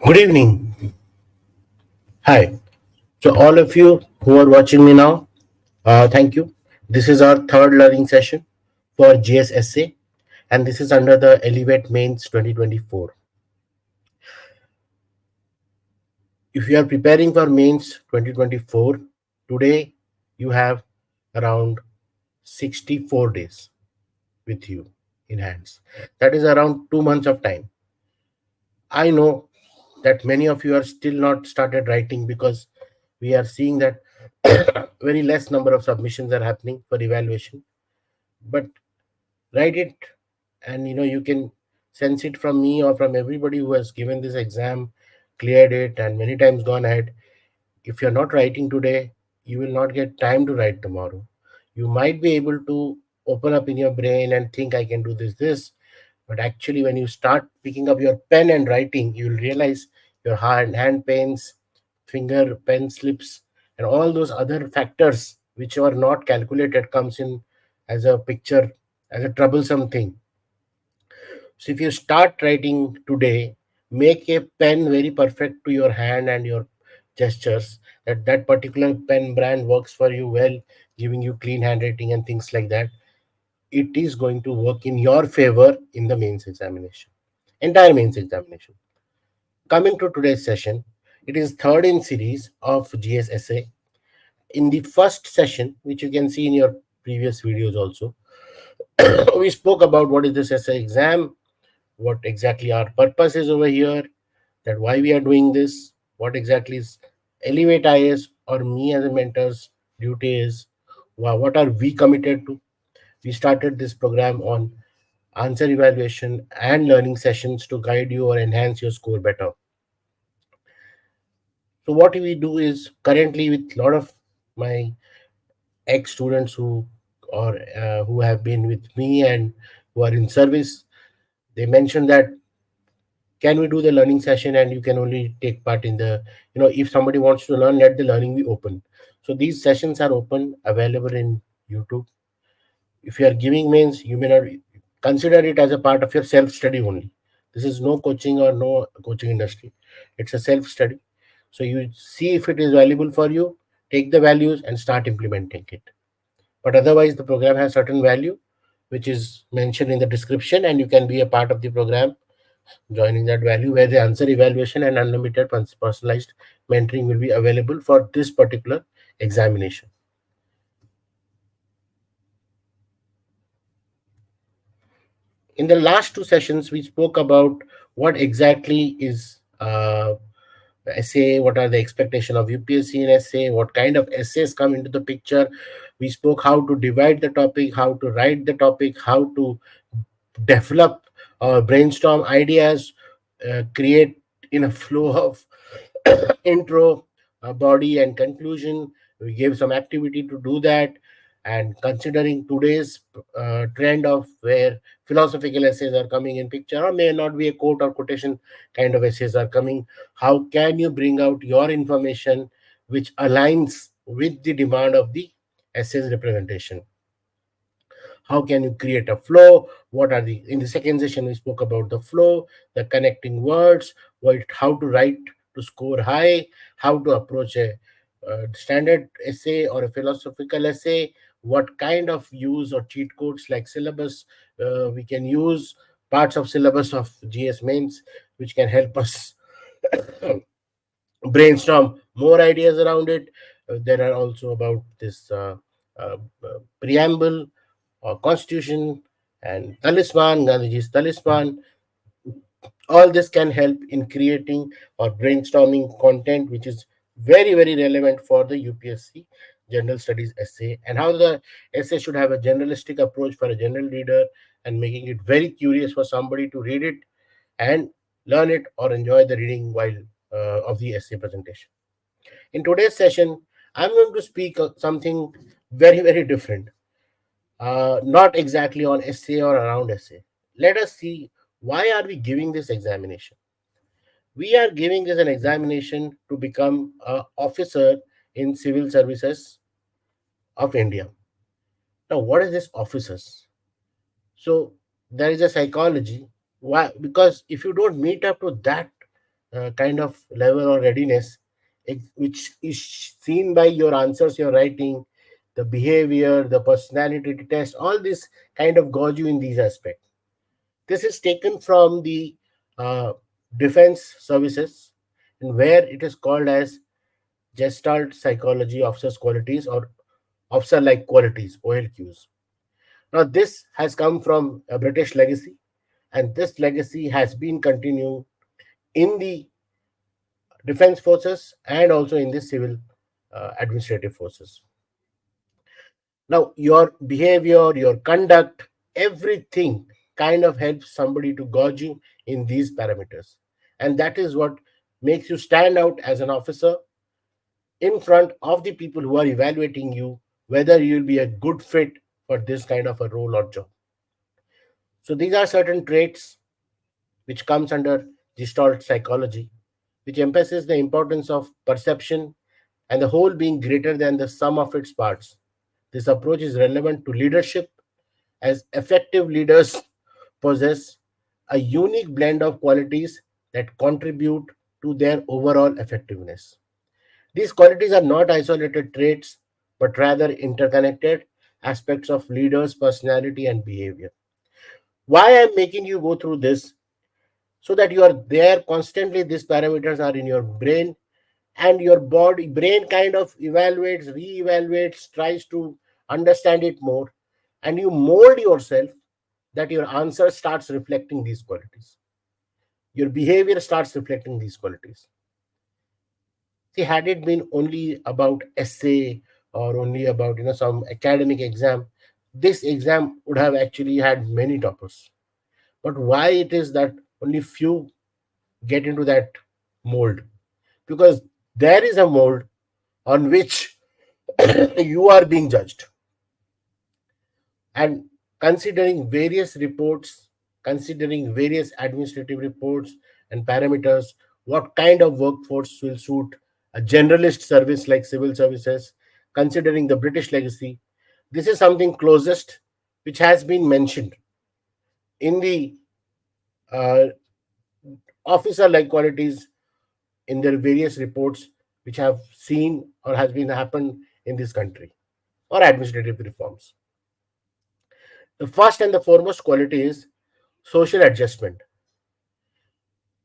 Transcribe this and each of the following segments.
Good evening. Hi. So, all of you who are watching me now, thank you. This is our third learning session for GSSA, and this is under the Elevate Mains 2024. If you are preparing for Mains 2024, today you have around 64 days with you in hands. That is around 2 months of time. I know that many of you are still not started writing because we are seeing that very less number of submissions are happening for evaluation. But write it, and you can sense it from me or from everybody who has given this exam, cleared it, and many times gone ahead. If you're not writing today, you will not get time to write tomorrow. You might be able to open up in your brain and think I can do this, but actually when you start picking up your pen and writing, you'll realize your hand pains, finger pen slips, and all those other factors which are not calculated comes in as a picture, as a troublesome thing. So if you start writing today, make a pen very perfect to your hand and your gestures, that particular pen brand works for you well, giving you clean handwriting and things like that. It is going to work in your favor in the mains examination, entire mains examination. Coming to today's session, it is third in series of GSSA. In the first session, which you can see in your previous videos also, we spoke about what is this essay exam, what exactly our purpose is over here, that why we are doing this, what exactly is Elevate IS or me as a mentor's duty is, what are we committed to. We started this program on answer evaluation and learning sessions to guide you or enhance your score better. So what we do is currently with a lot of my ex students who have been with me and who are in service, they mentioned that can we do the learning session and you can only take part in the, if somebody wants to learn, let the learning be open. So these sessions are open, available in YouTube. If you are giving means, you may not consider it as a part of your self study only. This is no coaching or no coaching industry, it's a self study. So you see if it is valuable for you, take the values and start implementing it. But otherwise the program has certain value which is mentioned in the description, and you can be a part of the program joining that value, where the answer evaluation and unlimited personalized mentoring will be available for this particular examination. In the last two sessions, we spoke about what exactly is essay, what are the expectation of UPSC in essay, what kind of essays come into the picture. We spoke how to divide the topic, how to write the topic, how to develop or brainstorm ideas, create in a flow of intro, body, and conclusion. We gave some activity to do that. And considering today's trend of where philosophical essays are coming in picture, or may not be a quote or quotation kind of essays are coming, how can you bring out your information which aligns with the demand of the essays representation? How can you create a flow? What are the In the second session we spoke about the flow, the connecting words, how to write to score high, how to approach a standard essay or a philosophical essay, what kind of use or cheat codes like syllabus we can use, parts of syllabus of GS mains which can help us brainstorm more ideas around it. There are also about this uh, preamble or constitution and talisman, Gandhiji's talisman. All this can help in creating or brainstorming content which is very, very relevant for the UPSC general studies essay, and how the essay should have a generalistic approach for a general reader and making it very curious for somebody to read it and learn it or enjoy the reading while of the essay presentation. In today's session, I'm going to speak something very, very different, not exactly on essay or around essay. Let us see, why are we giving this examination? We are giving this an examination to become an officer in civil services of India. Now, what is this officers? So there is a psychology. Why? Because if you don't meet up to that kind of level or readiness, which is seen by your answers you're writing, the behavior, the personality test, all this kind of gauge you in these aspects. This is taken from the uh, defense services, and where it is called as Gestalt Psychology Officers Qualities or Officer Like Qualities, OLQs. Now, this has come from a British legacy, and this legacy has been continued in the defense forces and also in the civil administrative forces. Now, your behavior, your conduct, everything kind of helps somebody to gauge you in these parameters. And that is what makes you stand out as an officer in front of the people who are evaluating you, whether you'll be a good fit for this kind of a role or job. So these are certain traits which comes under Gestalt psychology, which emphasizes the importance of perception and the whole being greater than the sum of its parts. This approach is relevant to leadership, as effective leaders possess a unique blend of qualities that contribute to their overall effectiveness. These qualities are not isolated traits, but rather interconnected aspects of leaders' personality and behavior. Why I'm making you go through this? So that you are there constantly, these parameters are in your brain, and your body brain kind of evaluates, re-evaluates, tries to understand it more, and you mold yourself that your answer starts reflecting these qualities, your behavior starts reflecting these qualities. See, had it been only about essay or only about some academic exam, this exam would have actually had many toppers. But why it is that only few get into that mold? Because there is a mold on which you are being judged. And considering various reports, considering various administrative reports and parameters, what kind of workforce will suit a generalist service like civil services, considering the British legacy, this is something closest which has been mentioned in the uh, officer like qualities in their various reports which have seen or has been happened in this country, or administrative reforms. The first and the foremost quality is social adjustment.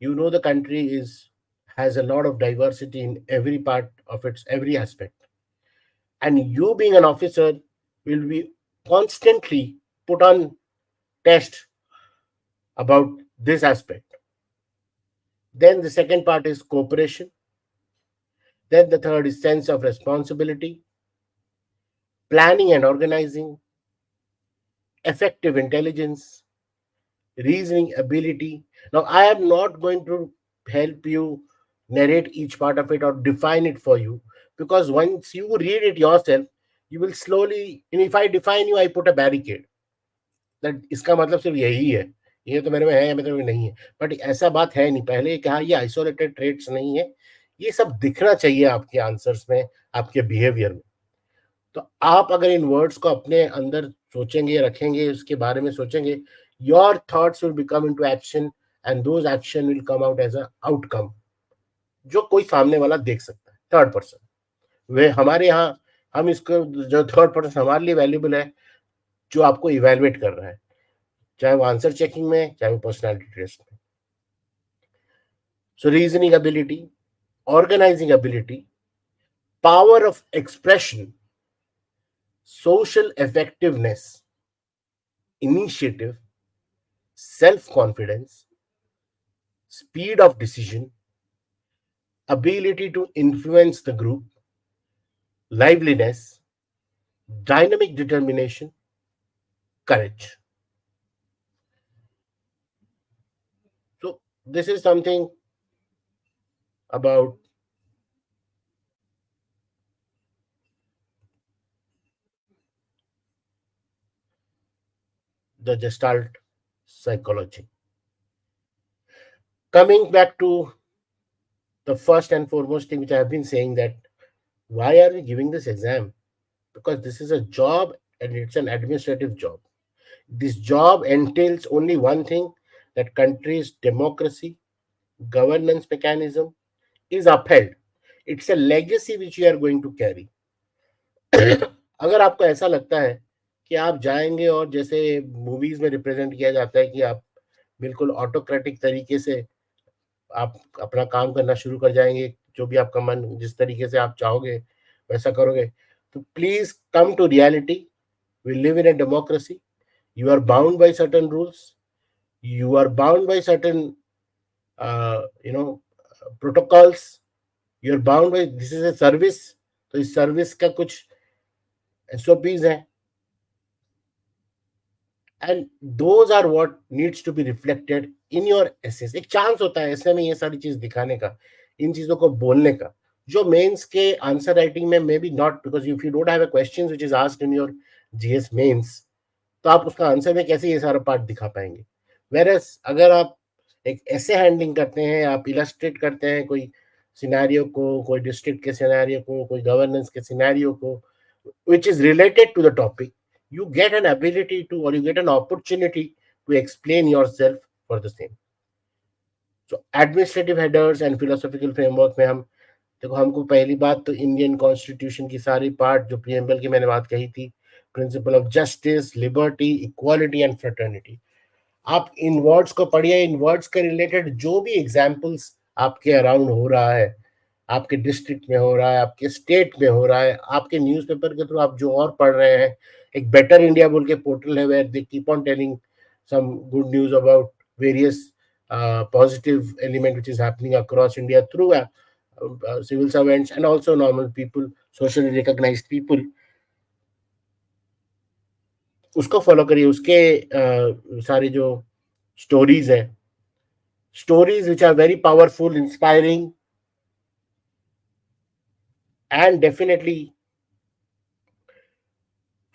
The country is has a lot of diversity in every part of its every aspect, and you being an officer will be constantly put on test about this aspect. Then the second part is cooperation. Then the third is sense of responsibility, planning and organizing, effective intelligence, reasoning ability. Now, I am not going to help you narrate each part of it or define it for you, because once you read it yourself, you will slowly, and if I define you, I put a barricade that इसका मतलब सिर्फ यही है, ये तो मेरे में है या मेरे में नहीं है, बट ऐसा बात है नहीं। पहले कहा ये आइसोलेटेड ट्रेट्स नहीं है, ये सब दिखना चाहिए आपके आंसर्स में, आपके बिहेवियर में। तो आप अगर इन वर्ड्स को अपने अंदर सोचेंगे, रखेंगे, उसके बारे में सोचेंगे, your thoughts will become into action, and those action will come out as a outcome जो कोई सामने वाला देख सकता है, थर्ड पर्सन। वे हमारे यहाँ हम इसको, जो थर्ड पर्सन हमारे लिए वैल्यूबल है, जो आपको इवेलुएट कर रहा है, चाहे वो आंसर चेकिंग में, चाहे वो पर्सनैलिटी टेस्ट में। So reasoning ability, organising ability, power of expression, social effectiveness, initiative, self confidence, speed of decision, ability to influence the group, liveliness, dynamic determination, courage. So, this is something about the Gestalt psychology. Coming back to the first and foremost thing which I have been saying, that why are we giving this exam? Because this is a job and it's an administrative job. This job entails only one thing, that country's democracy, governance mechanism is upheld. It's a legacy which you are going to carry. अगर आपको ऐसा लगता है कि आप जाएंगे और जैसे मूवीज में रिप्रेजेंट किया जाता है कि आप बिल्कुल ऑटोक्रेटिक तरीके से आप अपना काम करना शुरू कर जाएंगे, जो भी आपका मन जिस तरीके से आप चाहोगे वैसा करोगे, तो please come to reality. We live in a democracy. You are bound by certain rules. You are bound by certain protocols. You are bound by, this is a service. तो इस सर्विस का कुछ SOPs हैं, and those are what needs to be reflected in your essays. एक chance होता है ऐसे में ये सारी चीज दिखाने का, इन चीजों को बोलने का, जो मेंस के आंसर राइटिंग में maybe not, because if you don't have a question which is asked in your GS mains, तो आप उसका आंसर में कैसे ये सारा पार्ट दिखा पाएंगे. वेरएस अगर आप एक ऐसे हैंडलिंग करते हैं, आप इलस्ट्रेट करते हैं कोई सिनेरियो को, कोई डिस्ट्रिक्ट के सिनेरियो को, कोई गवर्नेंस के सिनेरियो को, which is related to the topic, you get an ability to, or you get an opportunity to explain yourself for the same. So administrative headers and philosophical framework में हम देखो, हमको पहली बात तो इंडियन कॉन्स्टिट्यूशन की सारी पार्ट जो प्रीएम्बल की मैंने बात कही थी, principle of justice, liberty, equality and fraternity, आप इन वर्ड्स को पढ़िए. इन वर्ड्स के रिलेटेड जो भी एग्जाम्पल्स आपके अराउंड हो रहा है, आपके डिस्ट्रिक्ट में हो रहा है, आपके स्टेट में हो रहा है, आपके न्यूज़पेपर के थ्रू आप जो और पढ़ रहे हैं, एक बेटर इंडिया बोल के पोर्टल है where they keep on telling some good news about various positive element which is happening across India through civil servants and also normal people, socially recognized people. उसको फॉलो करिए. उसके सारे जो stories हैं, stories which are very powerful, inspiring, and definitely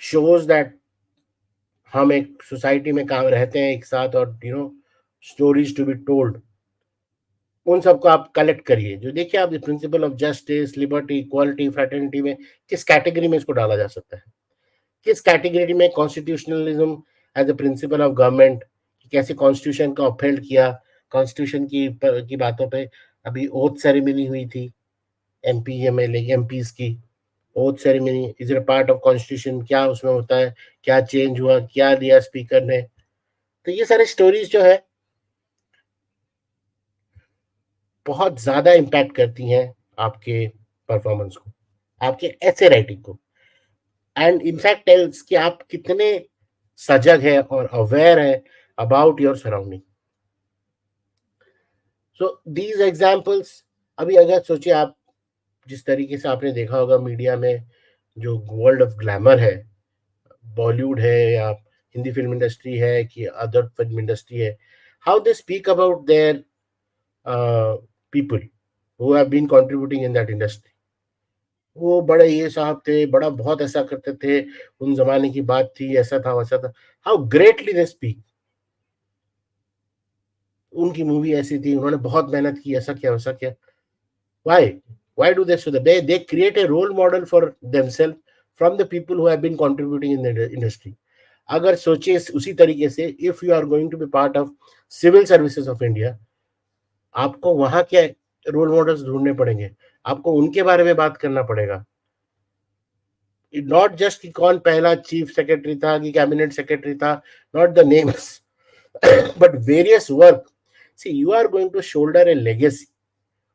shows that हम एक society में काम रहते हैं एक साथ, और स्टोरीज टू बी टोल्ड, उन सबको आप कलेक्ट करिए. जो देखिए आप principle of justice, liberty, equality, fraternity में किस कैटेगरी में इसको डाला जा सकता है, किस कैटेगरी में constitutionalism as a principle of government, कैसे कॉन्स्टिट्यूशन का अपहेल्ड किया. कॉन्स्टिट्यूशन की बातों पे अभी ओथ सेरेमनी हुई थी एमपीज की. Oath ceremony is a part of constitution, क्या उसमें होता है, क्या चेंज हुआ, क्या दिया स्पीकर ने. तो ये सारे स्टोरीज जो है बहुत ज्यादा इम्पैक्ट करती हैं आपके परफॉर्मेंस को, आपके ऐसे राइटिंग को, एंड इनफैक्ट टेल्स कि आप कितने सजग है और अवेयर है about your surrounding. So these examples, अभी अगर सोचिए आप, जिस तरीके से आपने देखा होगा मीडिया में, जो वर्ल्ड ऑफ ग्लैमर है, बॉलीवुड है या हिंदी फिल्म इंडस्ट्री है कि अदर फिल्म इंडस्ट्री है, how they speak about their people who have been contributing in that industry. वो बड़े ये साहब थे, बड़ा बहुत ऐसा करते थे, उन जमाने की बात थी, ऐसा था वैसा था. How greatly they speak. उनकी मूवी ऐसी थी, उन्होंने बहुत मेहनत की, ऐसा किया वैसा किया. Why why do they, so they create a role model for themselves from the people who have been contributing in the industry. अगर सोचिए उसी तरीके से, if you are going to be part of civil services of India, आपको वहां के role models ढूंढने पड़ेंगे, आपको उनके बारे में बात करना पड़ेगा. नॉट जस्ट कि कौन पहला चीफ सेक्रेटरी था कि कैबिनेट सेक्रेटरी था, not the names but various work. See you are going to shoulder a legacy.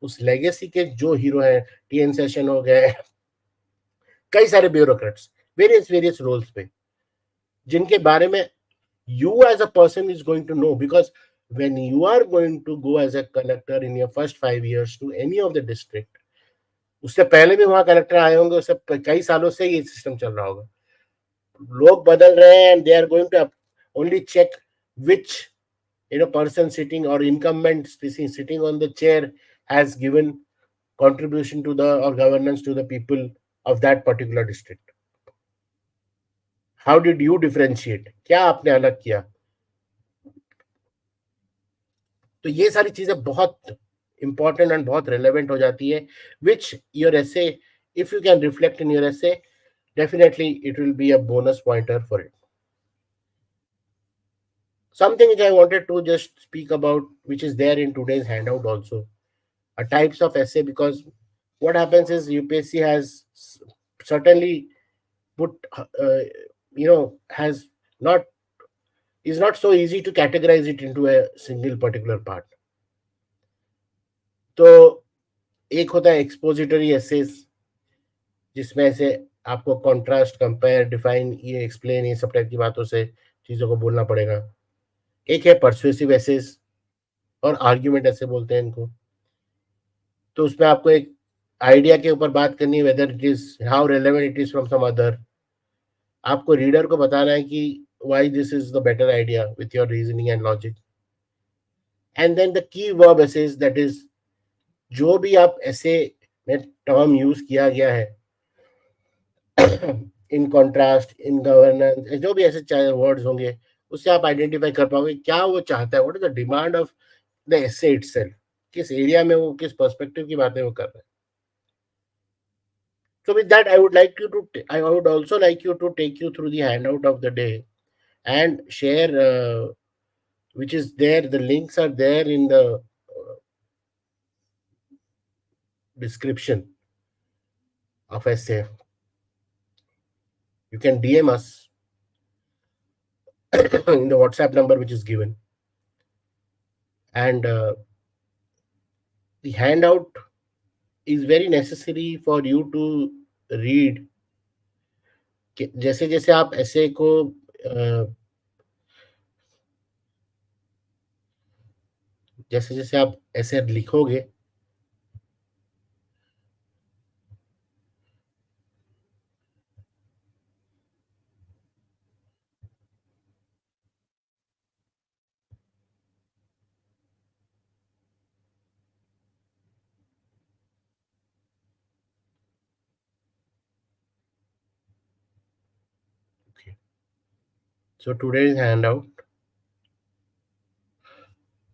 उस लेगेसी के जो हीरो हैं, टीएन सेशन हो गए, कई सारे ब्यूरोक्रेट्स वेरियस वेरियस रोल्स पे, जिनके बारे में you as a person is going to know, because when you are going to go as a collector in your first 5 years to any of the district, उससे पहले भी वहां collector आए होंगे, उससे कई सालों से ये सिस्टम चल रहा होगा. लोग बदल रहे हैं and they are going to only check which person sitting or incumbent sitting on the chair has given contribution to the or governance to the people of that particular district. How did you differentiate? क्या आपने अलग किया? तो ये सारी चीजें बहुत important and बहुत रिलेवेंट हो जाती है, which your essay, if you can reflect in your essay, definitely it will be a bonus pointer for it. Something which I wanted to just speak about, which is there in today's handout also, are types of essay. Because what happens is UPSC has certainly put, has not, is not so easy to categorize it into a single particular part. तो एक होता है expository assess, जिसमें से आपको contrast, compare, define, ये explain, ये सब टाइप की बातों से चीज़ों को बोलना पड़ेगा। एक है परसुएसिव एसेस और आर्ग्यूमेंट ऐसे बोलते हैं इनको। तो उसमें आपको एक आइडिया के ऊपर बात करनी है, whether it is how relevant it is from some other. आपको रीडर को बताना है कि why this is the better idea with your reasoning and logic. And then the key verb assess, that is जो भी आप ऐसे में टर्म यूज किया गया है, इन कॉन्ट्रास्ट, इन गवर्नेंस, जो भी ऐसे चाहे वर्ड्स होंगे, उससे आप आइडेंटिफाई कर पाओगे क्या वो चाहता है, what is the demand of the essay itself, किस एरिया में वो, किस पर्सपेक्टिव की बातें वो कर रहे हैं। So with that, I would also like you to take you through the handout of the day and share, which is there. The links are there in the description of essay. You can DM us in the WhatsApp number which is given, and the handout is very necessary for you to read. जैसे जैसे आप essay को जैसे जैसे आप ऐसे लिखोगे, okay. So today's handout,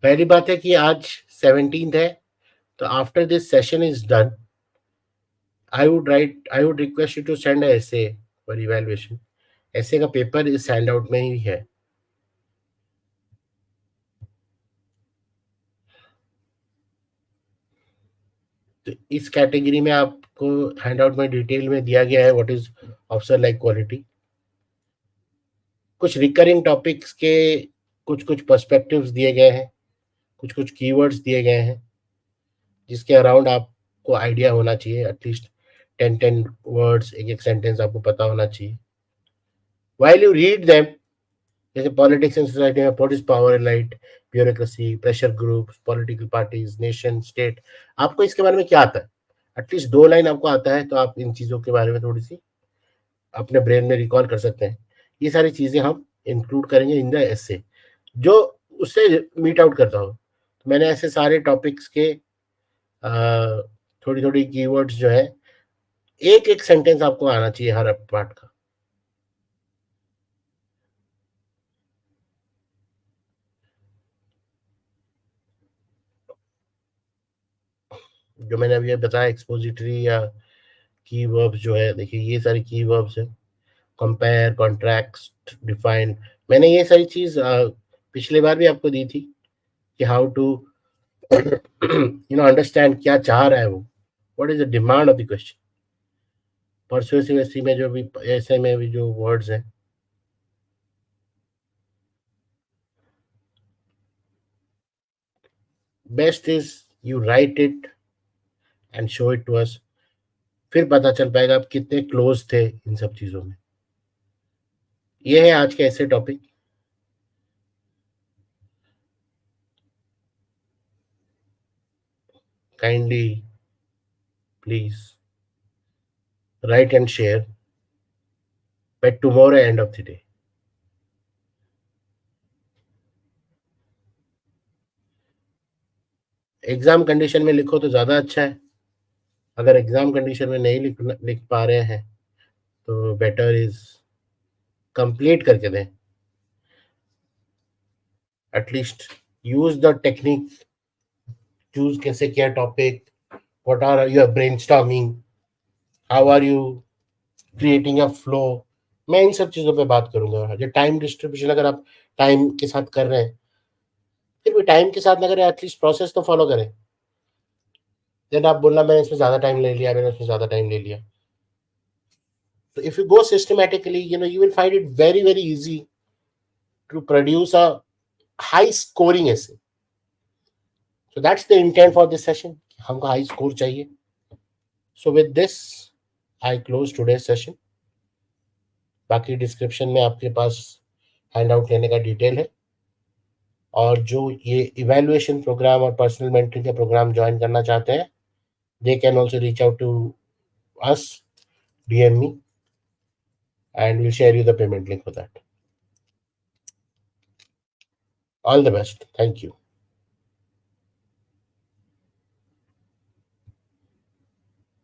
पहली बात है कि आज 17th है, तो after this session is done, I would request you to send a essay for evaluation. ऐसे का पेपर इस हैंडआउट में ही है। तो इस कैटेगरी में आपको हैंडआउट में डिटेल में दिया गया है what is officer like quality. कुछ रिकरिंग टॉपिक्स के कुछ कुछ पर्सपेक्टिव्स दिए गए हैं, कुछ कुछ कीवर्ड्स दिए गए हैं, जिसके अराउंड आपको आइडिया होना चाहिए। एटलीस्ट 10 वर्ड्स, एक एक सेंटेंस आपको पता होना चाहिए। वाइल यू रीड देम, जैसे पॉलिटिक्स एंड सोसाइटी में what is power light, bureaucracy, pressure groups, political parties, nation, state, आपको इसके बारे में क्या आता है, एटलीस्ट 2 लाइन आपको आता है, तो आप इन चीज़ों के बारे में थोड़ी सी अपने ब्रेन में रिकॉल कर सकते हैं। ये सारी चीज़ें हम इंक्लूड करेंगे इन द एसे, जो उससे मीट आउट करता हो। तो मैंने ऐसे सारे टॉपिक्स के थोड़ी थोड़ी कीवर्ड्स जो है, एक एक सेंटेंस आपको आना चाहिए हर पार्ट का। जो मैंने अभी बताया एक्सपोजिटरी या की वर्ब्स जो है, देखिए ये सारी की वर्ब्स है, कंपेयर, कॉन्ट्रैक्ट, डिफाइन। मैंने ये सारी चीज पिछले बार भी आपको दी थी कि हाउ टू अंडरस्टैंड क्या चाह रहा है वो, what is the demand of the question. Persuasive essay में जो भी, ऐसे में भी जो वर्ड्स हैं, best is you write it and show it to us, फिर पता चल पाएगा आप कितने क्लोज थे इन सब चीजों में। ये है आज के ऐसे topic. Kindly please write and share by tomorrow end of the day. Exam condition में लिखो तो ज़्यादा अच्छा है। अगर एग्जाम कंडीशन में नहीं लिख पा रहे हैं तो बेटर इज कंप्लीट करके दें। At least use the technique, choose कैसे किया topic, what are you brainstorming, how are you creating a flow, मैं इन सब चीज़ों पे बात करूँगा। जो टाइम डिस्ट्रीब्यूशन अगर आप टाइम के साथ कर रहे हैं, फिर भी टाइम के साथ ना करें, एटलीस्ट प्रोसेस तो फ़ॉलो करें। देन आप बोलना मैंने इसमें ज़्यादा टाइम ले लिया, मैंने उसमें ज़्यादा टाइम ले लिया। So if you go systematically, you will find it very, very easy to produce a high scoring essay. So that's the intent for this session. हमको high score चाहिए. So with this, I close today's session. बाकी description में आपके पास hand out लेने का detail है, और जो ये इवेल्युएशन प्रोग्राम और पर्सनल मेंटरिंग का प्रोग्राम ज्वाइन करना चाहते हैं, they can also reach out to us, DM me, and we'll share you the payment link for that. All the best. Thank you.